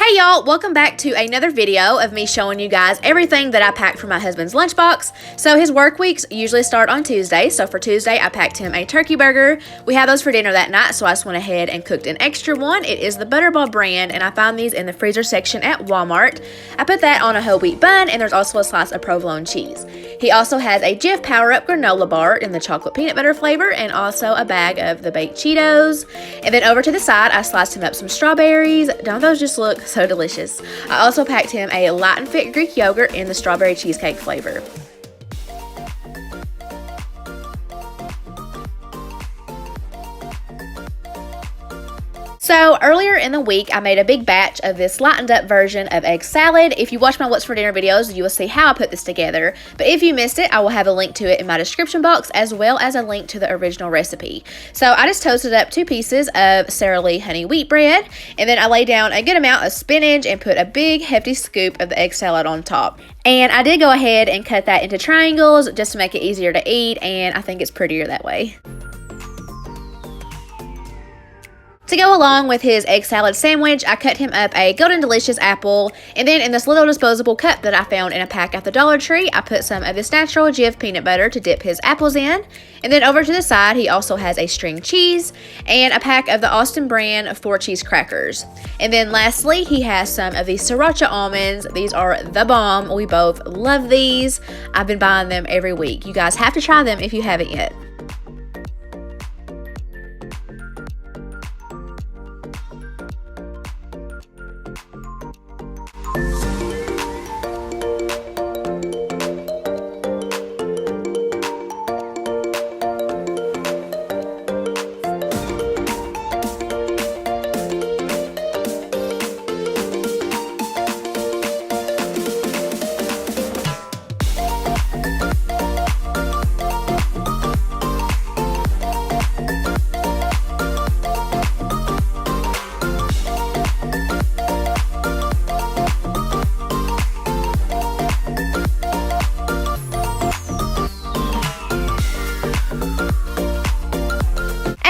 Hey y'all, welcome back to another video of me showing you guys everything that I packed for my husband's lunchbox. So his work weeks usually start on Tuesday, so for Tuesday I packed him a turkey burger. We had those for dinner that night, so I just went ahead and cooked an extra one. It is the Butterball brand, and I found these in the freezer section at Walmart. I put that on a whole wheat bun, and there's also a slice of provolone cheese. He also has a Jif Power Up granola bar in the chocolate peanut butter flavor, and also a bag of the baked Cheetos. And then over to the side, I sliced him up some strawberries. Don't those just look so delicious? I also packed him a light and fit Greek yogurt in the strawberry cheesecake flavor. So earlier in the week, I made a big batch of this lightened up version of egg salad. If you watch my What's for Dinner videos, you will see how I put this together. But if you missed it, I will have a link to it in my description box, as well as a link to the original recipe. So I just toasted up 2 pieces of Sara Lee honey wheat bread, and then I laid down a good amount of spinach and put a big hefty scoop of the egg salad on top. And I did go ahead and cut that into triangles just to make it easier to eat, and I think it's prettier that way. To go along with his egg salad sandwich, I cut him up a Golden Delicious apple, and then in this little disposable cup that I found in a pack at the Dollar Tree, I put some of this natural Jif peanut butter to dip his apples in. And then over to the side, he also has a string cheese and a pack of the Austin brand 4 cheese crackers. And then lastly, he has some of these sriracha almonds. These are the bomb. We both love these. I've been buying them every week. You guys have to try them if you haven't yet.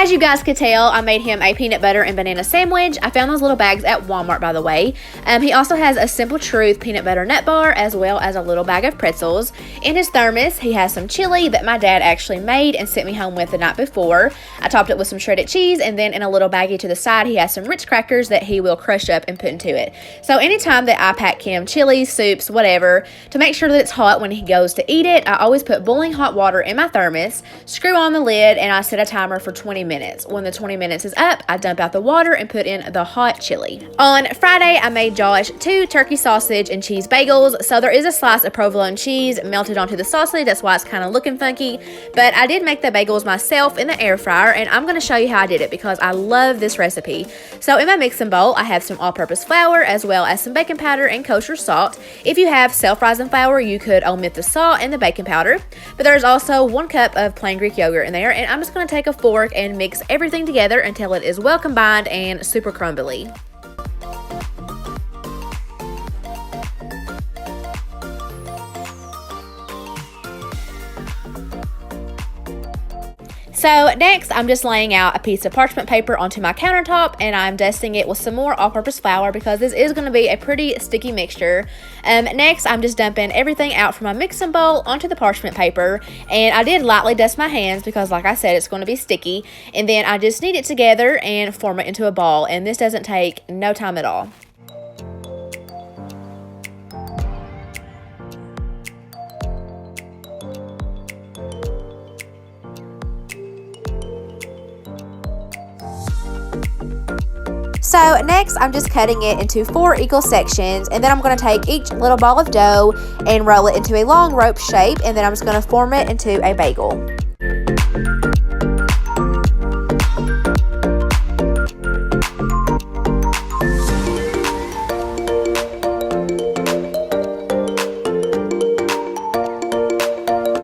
As you guys could tell, I made him a peanut butter and banana sandwich. I found those little bags at Walmart, by the way. He also has a Simple Truth peanut butter nut bar, as well as a little bag of pretzels. In his thermos, he has some chili that my dad actually made and sent me home with the night before. I topped it with some shredded cheese, and then in a little baggie to the side, he has some Ritz crackers that he will crush up and put into it. So anytime that I pack him chili, soups, whatever, to make sure that it's hot when he goes to eat it, I always put boiling hot water in my thermos, screw on the lid, and I set a timer for 20 minutes. When the 20 minutes is up, I dump out the water and put in the hot chili. On Friday, I made Josh 2 turkey sausage and cheese bagels. So there is a slice of provolone cheese melted onto the sausage. That's why it's kind of looking funky. But I did make the bagels myself in the air fryer, and I'm going to show you how I did it because I love this recipe. So in my mixing bowl, I have some all-purpose flour as well as some baking powder and kosher salt. If you have self-rising flour, you could omit the salt and the baking powder. But there's also 1 cup of plain Greek yogurt in there, and I'm just going to take a fork and mix everything together until it is well combined and super crumbly. So next, I'm just laying out a piece of parchment paper onto my countertop, and I'm dusting it with some more all-purpose flour because this is going to be a pretty sticky mixture. Next, I'm just dumping everything out from my mixing bowl onto the parchment paper, and I did lightly dust my hands because, like I said, it's going to be sticky. And then I just knead it together and form it into a ball, and this doesn't take no time at all. So next, I'm just cutting it into 4 equal sections, and then I'm going to take each little ball of dough and roll it into a long rope shape, and then I'm just going to form it into a bagel.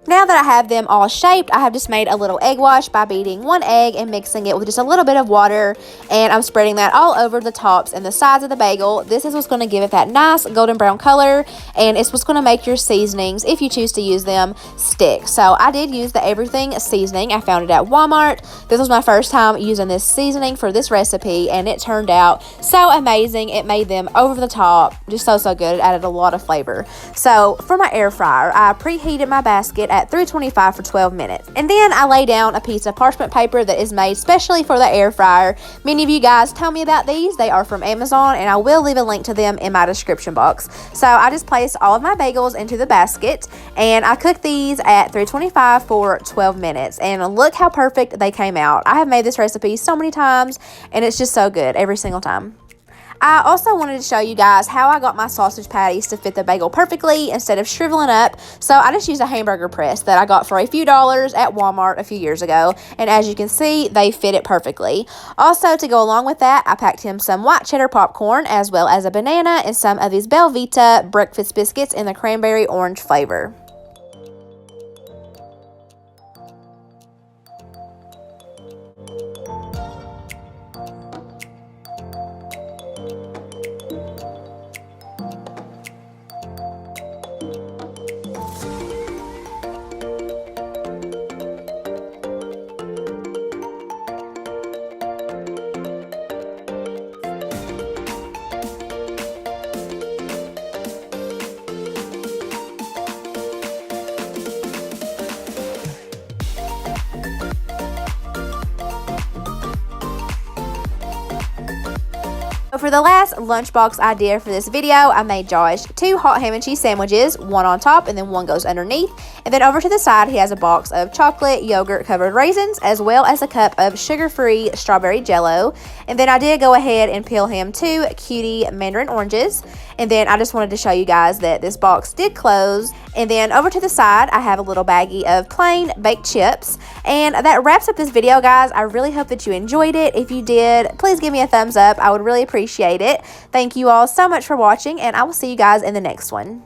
Now that I have them all shaped, I have just made a little egg wash by beating 1 egg and mixing it with just a little bit of water, and I'm spreading that all over the tops and the sides of the bagel. This is what's going to give it that nice golden brown color, and it's what's going to make your seasonings, if you choose to use them, stick. So I did use the everything seasoning. I found it at Walmart. This was my first time using this seasoning for this recipe, and it turned out so amazing. It made them over the top, just so good. It added a lot of flavor. So for my air fryer, I preheated my basket at 325 for 12 minutes, and then I lay down a piece of parchment paper that is made specially for the air fryer. Many of you guys tell me about these. They are from Amazon, and I will leave a link to them in my description box. So I just placed all of my bagels into the basket, and I cooked these at 325 for 12 minutes, and look how perfect they came out. I have made this recipe so many times, and it's just so good every single time. I also wanted to show you guys how I got my sausage patties to fit the bagel perfectly instead of shriveling up. So I just used a hamburger press that I got for a few dollars at Walmart a few years ago, and as you can see, they fit it perfectly. Also, to go along with that, I packed him some white cheddar popcorn as well as a banana and some of these Belvita breakfast biscuits in the cranberry orange flavor. For the last lunchbox idea for this video, I made Josh 2 hot ham and cheese sandwiches, one on top and then one goes underneath. And then over to the side, he has a box of chocolate yogurt covered raisins as well as a cup of sugar-free strawberry jello. And then I did go ahead and peel him 2 cutie mandarin oranges. And then I just wanted to show you guys that this box did close. And then over to the side, I have a little baggie of plain baked chips. And that wraps up this video, guys. I really hope that you enjoyed it. If you did, please give me a thumbs up. I would really appreciate it. Thank you all so much for watching, and I will see you guys in the next one.